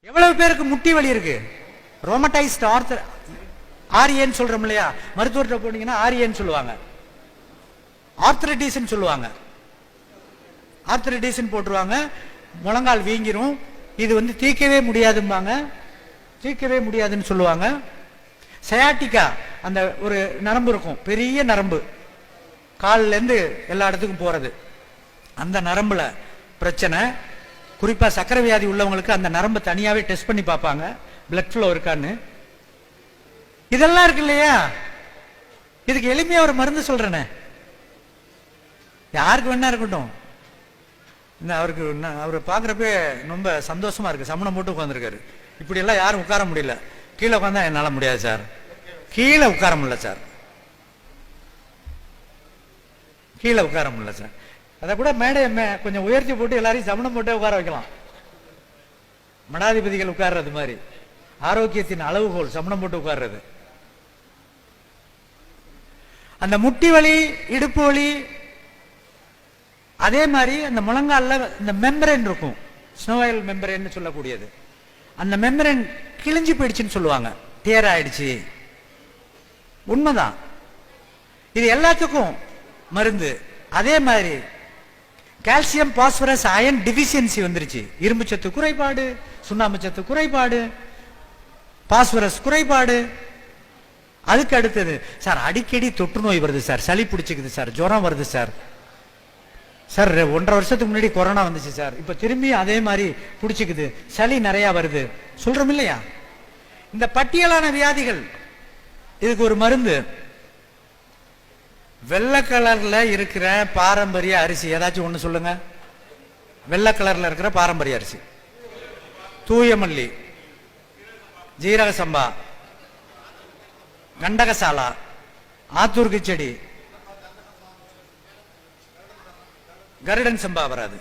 எவ்வளவு பேருக்கு முட்டி வலி இருக்கு? ரோமடைஸ்ட் ஆரியன்னு சொல்றோம் இல்லையா, மருத்துவர்கிட்ட போனீங்கன்னா ஆரியன்னு சொல்லுவாங்க, ஆர்த்ரைட்டிஸ் சொல்லுவாங்க, ஆர்த்ரைட்டிஸ் போட்டுருவாங்க, முழங்கால் வீங்கிரும், இது தீர்க்கவே முடியாதும்பாங்க, தீர்க்கவே முடியாதுன்னு சொல்லுவாங்க. சயாட்டிக்கா, அந்த ஒரு நரம்பு இருக்கும், பெரிய நரம்பு, காலில் இருந்து எல்லா இடத்துக்கும் போறது, அந்த நரம்புல பிரச்சனை. குறிப்பா சக்கரை வியாதி உள்ளவங்களுக்கு அந்த நரம்பு தனியாவே டெஸ்ட் பண்ணி பார்ப்பாங்க, பிளட் ஃப்ளோ இருக்கான்னு. இதெல்லாம் இருக்கு இல்லையா? இதுக்கு எளிமையா ஒரு மருந்து சொல்றேனே, யாருக்கு வேணா இருக்கட்டும். அவருக்கு அவரை பார்க்குறப்ப ரொம்ப சந்தோஷமா இருக்கு, சமணம் போட்டு உட்காந்துருக்காரு. இப்படி எல்லாம் யாரும் உட்கார முடியல. கீழே உட்காந்தா என்னால முடியாது சார், கீழே உட்கார முடியல சார், கீழே உட்கார முடியல சார். அதை கூட மேடை கொஞ்சம் உயர்த்தி போட்டு எல்லாரையும் சமணம் போட்டே உட்கார வைக்கலாம், மடாதிபதிகள் உட்கார்றது மாதிரி. ஆரோக்கியத்தின் அளவுகோல் சமணம் போட்டு உட்கார்றது. அந்த முட்டி வலி, இடுப்பு வலி, அதே மாதிரி அந்த முழங்கால இந்த மெம்பரேன் இருக்கும், ஸ்னோவைல் மெம்பரேன் சொல்லக்கூடியது, அந்த மெம்பரேன் கிழிஞ்சு போயிடுச்சுன்னு சொல்லுவாங்க, டேர் ஆயிடுச்சு. உண்மைதான், இது எல்லாத்துக்கும் மருந்து. அதே மாதிரி கால்சியம், பாஸ்பரஸ், அயன் டிஃபிஷியன்சி வந்துருச்சு, இரும்பு சத்து குறைபாடு, சுண்ணாம்பு சத்து குறைபாடு, பாஸ்பரஸ் குறைபாடு. அதுக்கு அடுத்தது சார் அடிக்கடி தொற்று நோய் வருது சார், சளி பிடிச்சிக்குது சார், ஜுரம் வருது சார். சார் 1.5 வருஷத்துக்கு முன்னாடி கொரோனா வந்துச்சு சார், இப்ப திரும்பி அதே மாதிரி பிடிச்சிக்குது, சளி நிறைய வருது சொல்றோம் இல்லையா? இந்த பட்டியலான வியாதிகள், இதுக்கு ஒரு மருந்து. வெள்ளை கலர்ல இருக்கிற பாரம்பரிய அரிசி ஏதாச்சும் ஒண்ணு சொல்லுங்க. வெள்ளை கலர்ல இருக்கிற பாரம்பரிய அரிசி, தூயமல்லி, ஜீரக சம்பா, கண்டகசாலா, ஆத்தூர் கிச்சடி, கருடன் சம்பா வராது.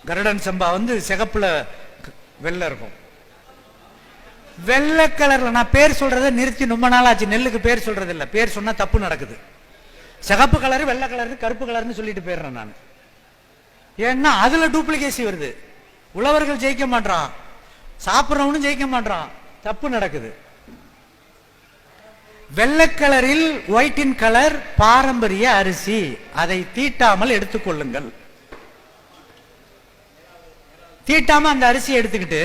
கருடன் சம்பா சிகப்புல வெள்ளை இருக்கும். வெள்ளை கலர்ல நான் பேர் சொல்றதை நிறுத்தி ரொம்ப நாள் ஆச்சு, நெல்லுக்கு பேர் சொல்றது இல்ல, பேர் சொன்னா தப்பு நடக்குது. சிகப்பு கலர், வெள்ளை கலர், கருப்பு கலர்னு சொல்லிட்டு போயிடுறேன் நான். ஏன்னா அதுல டூப்ளிகேசி வருது, உழவர்கள் ஜெயிக்க மாட்டான், சாப்பிட்றவனும் ஜெயிக்க மாட்டான், தப்பு நடக்குது. வெள்ளை கலரில் ஒயிட்டின் கலர் பாரம்பரிய அரிசி, அதை தீட்டாமல் எடுத்துக்கொள்ளுங்கள். தீட்டாம அந்த அரிசியை எடுத்துக்கிட்டு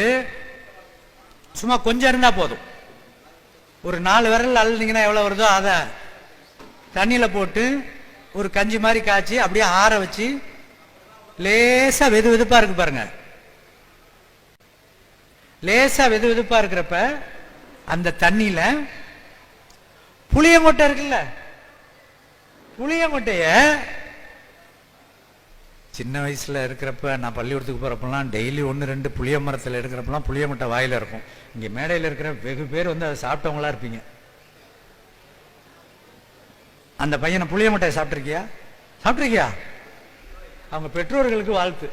சும்மா கொஞ்சம் இருந்தா போதும், ஒரு 4 விரல் அழுந்தீங்கன்னா எவ்வளவு வருதோ அதை தண்ணியில போட்டு ஒரு கஞ்சி மாதிரி காய்ச்சி அப்படியே ஆற வச்சு, லேசா வெது வெதுப்பா இருக்கு பாருங்க, லேசா வெது வெதுப்பா இருக்கிறப்ப அந்த தண்ணியில புளிய மொட்டை இருக்குல்ல, புளிய மொட்டைய சின்ன வயசுல இருக்கிறப்ப நான் பள்ளிக்கூடத்துக்கு போறப்பெல்லாம் டெய்லி 1-2 புளிய மரத்தில் எடுக்கிறப்பெல்லாம் புளிய மொட்டை வாயில இருக்கும். இங்க மேடையில் இருக்கிற வெகு பேர் அதை சாப்பிட்டவங்களா இருப்பீங்க. அந்த பையனை புளிய மொட்டையை சாப்பிட்டிருக்கியா? சாப்பிட்டிருக்கியா? அவங்க பெற்றோர்களுக்கு வாழ்த்து.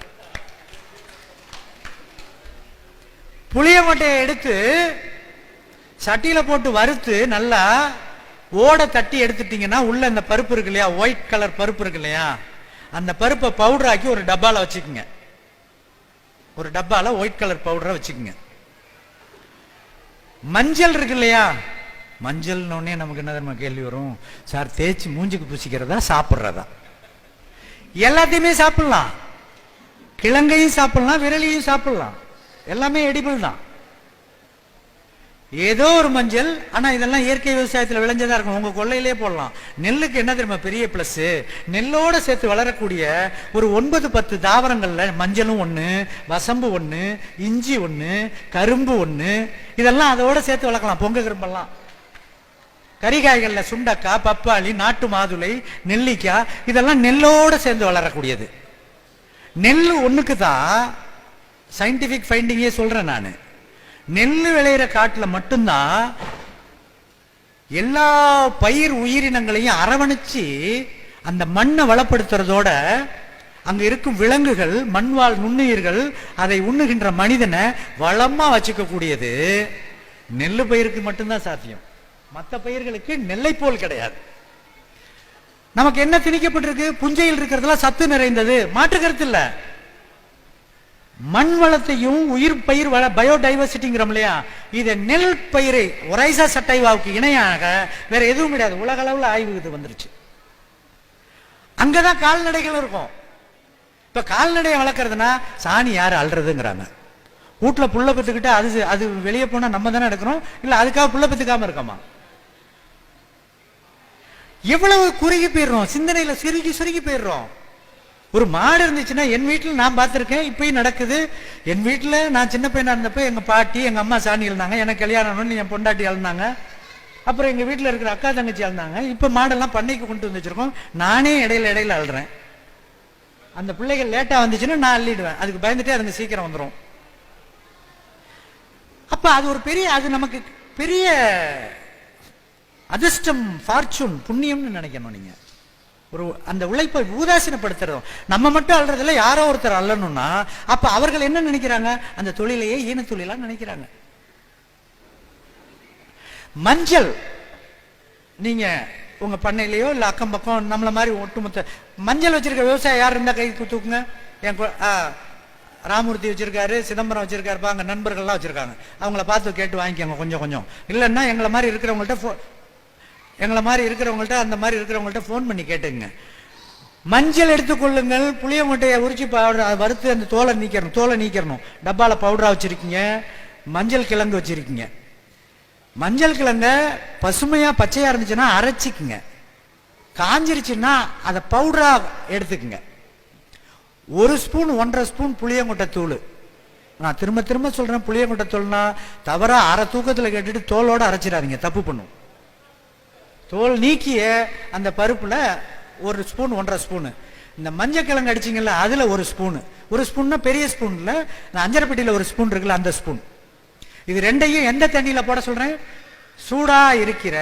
புளிய மொட்டையை எடுத்து சட்டியில போட்டு வறுத்து நல்லா ஓட தட்டி எடுத்துட்டீங்கன்னா உள்ள இந்த பருப்பு இருக்கு இல்லையா, ஒயிட் கலர் பருப்பு இருக்கு இல்லையா, அந்த பருப்பை பவுடர் ஆக்கி ஒரு டப்பால வச்சுக்கோங்க, ஒரு டப்பால ஒயிட் கலர் பவுடரை வச்சுக்கோங்க. மஞ்சள் இருக்கு இல்லையா, மஞ்சள் நமக்கு என்ன தெரியுமா கேள்வி வரும், சார் தேய்ச்சி மூஞ்சுக்கு பூசிக்கிறதா சாப்பிட்றதா? எல்லாத்தையுமே சாப்பிடலாம், கிழங்கையும் சாப்பிடலாம், விரலியும் சாப்பிடலாம், எல்லாமே எடிபிள் தான். ஏதோ ஒரு மஞ்சள், ஆனா இதெல்லாம் இயற்கை விவசாயத்தில் விளைஞ்சதா இருக்கும், உங்க கொள்ளையிலே போடலாம். நெல்லுக்கு என்ன தெரியுமா பெரிய பிளஸ், நெல்லோட சேர்த்து வளரக்கூடிய ஒரு 9-10 தாவரங்கள்ல மஞ்சளும் ஒண்ணு, வசம்பு ஒண்ணு, இஞ்சி ஒண்ணு, கரும்பு ஒண்ணு, இதெல்லாம் அதோட சேர்த்து வளர்க்கலாம். பொங்க கரும்பெல்லாம், கரிகாய்கள்ல சுண்டக்காய், பப்பாளி, நாட்டு மாதுளை, நெல்லிக்காய், இதெல்லாம் நெல்லோட சேர்ந்து வளரக்கூடியது. நெல் ஒண்ணுக்கு தான் சயின்டிபிக் ஃபைண்டிங்கே சொல்றேன் நான். நெல் விளையிற காட்டுல மட்டும்தான் எல்லா பயிர் உயிரினங்களையும் அரவணைச்சு அந்த மண்ணை வளப்படுத்துறதோட அங்க இருக்கும் விலங்குகள், மண்வாழ் நுண்ணுயிர்கள், அதை உண்ணுகின்ற மனிதனை வளமா வச்சுக்க கூடியது நெல்லு பயிருக்கு மட்டும்தான் சாத்தியம். மற்ற பயிர்களுக்கு நெல்லை போல் கிடையாது. நமக்கு என்ன திணிக்கப்பட்டிருக்கு, புஞ்சையில் இருக்கிறதுல சத்து நிறைந்தது, மாற்று கருத்து இல்ல. மண் வளத்தையும் உயிர் பயிர் பயோடைவர்சிட்டிங்கிறோம் இல்லையா, இதை நெல் பயிரை ஒரைசா சட்டைவாவுக்கு இணையாக வேற எதுவும் கிடையாது. உலக அளவில் ஆய்வு இது வந்துருச்சு. அங்கதான் கால்நடைகள் இருக்கும். இப்ப கால்நடையை வளர்க்கறதுனா சாணி யாரு அல்றதுங்கிறாங்க. வீட்டுல புள்ள பெத்துக்கிட்டு அது வெளியே போனா நம்ம தானே எடுக்கிறோம், இல்ல அதுக்காக புள்ள பெத்துக்காம இருக்கோமா? எவ்வளவு குறுகி போயிடுறோம், சிந்தனையில சுருகி போயிடுறோம். ஒரு மாடு இருந்துச்சுன்னா, என் வீட்டில் நான் பார்த்துருக்கேன், இப்பயும் நடக்குது. என் வீட்டில் நான் சின்ன பையனா இருந்தப்ப எங்க பாட்டி எங்க அம்மா சாணி எழுந்தாங்க, எனக்கு கல்யாணம் என் பொண்டாட்டி எழுந்தாங்க, அப்புறம் எங்க வீட்டில் இருக்கிற அக்கா தங்கச்சி எழுந்தாங்க. இப்ப மாடெல்லாம் பண்ணைக்கு கொண்டு வந்து வச்சிருக்கோம். நானே இடையில அழுறேன். அந்த பிள்ளைகள் லேட்டா வந்துச்சுன்னா நான் அள்ளிடுவேன், அதுக்கு பயந்துட்டே அதுங்க சீக்கிரம் வந்துடும். அப்ப அது ஒரு பெரிய, அது நமக்கு பெரிய அதிர்ஷ்டம், ஃபார்ச்சூன், புண்ணியம்னு நினைக்கணும். நீங்க ஒரு அந்த உழைப்பை உதாசீனப்படுத்துறோம். நம்ம மட்டும் அல்றதுல யாரோ ஒருத்தர் அல்லணும்னா அப்ப அவர்கள் என்ன நினைக்கிறாங்க, அந்த தொழிலையே ஈன தொழிலா நினைக்கிறாங்க. மஞ்சள் நீங்க உங்க பண்ணையிலயோ இல்ல அக்கம் பக்கம் நம்மள மாதிரி ஒட்டுமொத்த மஞ்சள் வச்சிருக்க விவசாயம் யார் இருந்தா கை தூக்குங்க. என் ராமூர்த்தி வச்சிருக்காரு, சிதம்பரம் வச்சிருக்காருப்பா, அங்க நண்பர்கள்லாம் வச்சிருக்காங்க. அவங்கள பார்த்து கேட்டு வாங்கிக்கோங்க கொஞ்சம் கொஞ்சம். இல்லைன்னா எங்களை மாதிரி இருக்கிறவங்கள்ட்ட அந்த மாதிரி இருக்கிறவங்கள்ட்ட ஃபோன் பண்ணி கேட்டுங்க. மஞ்சள் எடுத்துக்கொள்ளுங்கள், புளியங்கொட்டையை உரிச்சு வறுத்து அந்த தோலை நீக்கிறணும். டப்பால பவுடரா வச்சிருக்கீங்க, மஞ்சள் கிழங்கு வச்சிருக்கீங்க. மஞ்சள் கிழங்க பசுமையா பச்சையா இருந்துச்சுன்னா அரைச்சிக்குங்க, காஞ்சிருச்சுன்னா அதை பவுடரா எடுத்துக்குங்க. 1 ஸ்பூன் 1.5 ஸ்பூன் புளியங்கொட்டை தூள். நான் திரும்ப திரும்ப சொல்றேன், புளியங்கொட்டை தூள்னா தவறா அரை தூக்கத்தில் கேட்டுட்டு தோலோட அரைச்சிடாதீங்க, தப்பு பண்ணும். தோல் நீக்கிய அந்த பருப்புல 1 ஸ்பூன் 1.5 ஸ்பூனு இந்த மஞ்சள் கிழங்கு அடிச்சிங்கல்ல, அதுல 1 ஸ்பூனு. 1 ஸ்பூன்னா பெரிய ஸ்பூன்ல, அஞ்சரைப்பட்டியில 1 ஸ்பூன் இருக்குல்ல, அந்த ஸ்பூன். இது ரெண்டையும் எந்த தண்ணியில போட சொல்றேன், சூடா இருக்கிற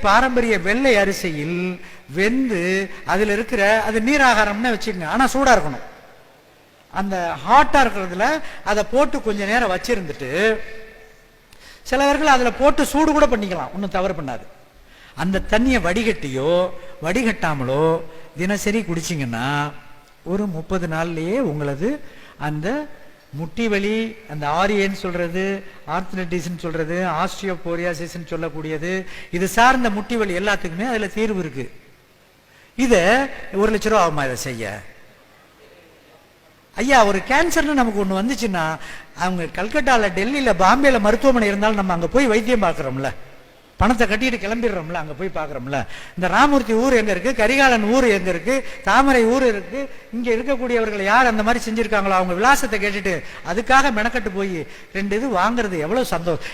பாரம்பரிய வெள்ளை அரிசியில் வெந்து அதுல இருக்கிற, அது நீராகாரம்னு வச்சுக்கோங்க, ஆனா சூடா இருக்கணும். அந்த ஹாட்டா இருக்கிறதுல அதை போட்டு கொஞ்ச நேரம் வச்சிருந்துட்டு, சிலவர்கள் அதுல போட்டு சூடு கூட பண்ணிக்கலாம், ஒன்றும் தவறு பண்ணாது. அந்த தண்ணியை வடிகட்டியோ வடிகட்டாமலோ தினசரி குடிச்சிங்கன்னா ஒரு 30 நாள்லயே உங்களது அந்த முட்டி வலி, அந்த ஆரியன் சொல்றது, ஆர்த்ரட்டிஸ் சொல்றது, ஆஸ்டியோபோரியாசிஸ் சொல்லக்கூடியது, இது சார்ந்த முட்டி வலி எல்லாத்துக்குமே அதுல தீர்வு இருக்கு. இத 1 லட்ச ரூபா ஆகுமா இதை செய்ய? ஐயா, ஒரு கேன்சர்னு நமக்கு ஒண்ணு வந்துச்சுன்னா, அவங்க கல்கட்டால, டெல்லியில, பாம்பேல மருத்துவமனை இருந்தாலும் நம்ம அங்க போய் வைத்தியம் பார்க்கிறோம்ல, பணத்தை கட்டிட்டு கிளம்பிடுறோம்ல, அங்க போய் பாக்குறோம்ல. இந்த ராமூர்த்தி ஊர் எங்க இருக்கு, கரிகாலன் ஊர் எங்க இருக்கு, தாமரை ஊர் இருக்கு, இங்க இருக்கக்கூடியவர்கள் யார் அந்த மாதிரி செஞ்சிருக்காங்களோ அவங்க விலாசத்தை கேட்டுட்டு அதுக்காக மெனக்கட்டு போய் 2 இது வாங்குறது எவ்வளவு சந்தோஷம்.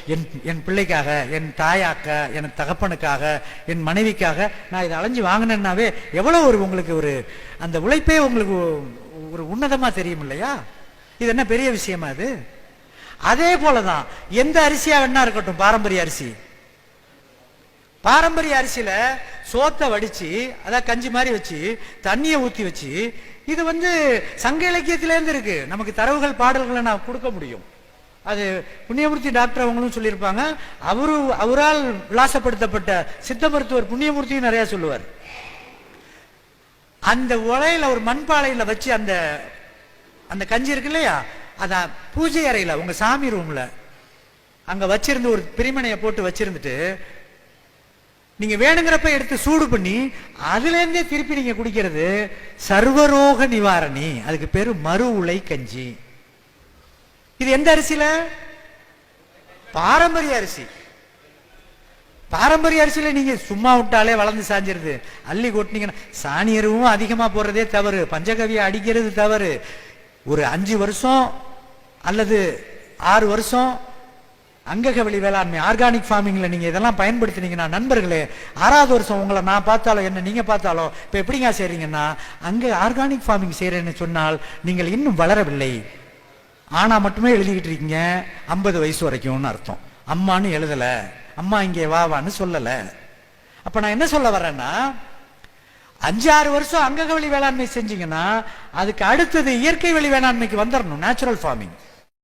என் பிள்ளைக்காக, என் தாயாக்க, என் தகப்பனுக்காக, என் மனைவிக்காக நான் இதை அலைஞ்சு வாங்கினேன்னாவே எவ்வளவு உங்களுக்கு ஒரு அந்த உழைப்பே உங்களுக்கு ஒரு உன்னதமா தெரியும் இல்லையா? இது என்ன பெரிய விஷயமா இது? அதே போலதான் எந்த அரிசியா வேணா இருக்கட்டும், பாரம்பரிய அரிசியில சோத்தை வடிச்சு, அதான் கஞ்சி மாதிரி வச்சு தண்ணியை ஊத்தி வச்சு, இது சங்க இலக்கியத்திலேருந்து இருக்கு. நமக்கு தரவுகள் பாடல்களை நான் கொடுக்க முடியும். அது புண்ணியமூர்த்தி டாக்டர் அவங்களும் சொல்லியிருப்பாங்க. அவரால் விலாசப்படுத்தப்பட்ட சித்த மருத்துவர் புண்ணியமூர்த்தியும் நிறைய சொல்லுவார். அந்த உலையில ஒரு மண்பாளையில வச்சு அந்த கஞ்சி இருக்கு இல்லையா, அதான் பூஜை அறையில உங்க சாமி ரூம்ல அங்க வச்சிருந்து ஒரு பிரிமனையை போட்டு வச்சிருந்துட்டு, நீங்க வேணுங்கிறப்ப எடுத்து சூடு பண்ணி அதுல இருந்தே திருப்பி நீங்க குடிக்கிறது சர்வரோக நிவாரணி. அதுக்கு பேரு மறு உலை கஞ்சி. இது எந்த அரிசியில? பாரம்பரிய அரிசி. பாரம்பரிய அரிசியில நீங்க சும்மா விட்டாலே வளர்ந்து சாஞ்சிருது. அள்ளி கொட்டினீங்கன்னா சாணியரும் அதிகமா போடுறதே தவறு, பஞ்சகவியை அடிக்கிறது தவறு. ஒரு 5 வருஷம் அல்லது 6 வருஷம் அங்ககவழி வேளாண்மை, ஆர்கானிக் ஃபார்மிங்ல நீங்க இதெல்லாம் பயன்படுத்தினீங்கன்னா, நண்பர்களே, 6வது வருஷம் உங்களை நான் பார்த்தாலும் என்ன நீங்க பார்த்தாலும் இப்ப எப்படிங்க செய்றீங்கன்னா, அங்க ஆர்கானிக் ஃபார்மிங் செய்யறேன்னு சொன்னால் நீங்கள் இன்னும் வளரவில்லை, ஆனா மட்டுமே எழுதிக்கிட்டு இருக்கீங்க. 50 வயசு வரைக்கும்னு அர்த்தம். அம்மான்னு எழுதல, அம்மா இங்கே வாவான்னு சொல்லல. அப்ப நான் என்ன சொல்ல வர்றேன்னா, 5-6 வருஷம் அங்கக வழி வேளாண்மை செஞ்சீங்கன்னா அதுக்கு அடுத்தது இயற்கை வழி வேளாண்மைக்கு வந்துடணும், நேச்சுரல் ஃபார்மிங்.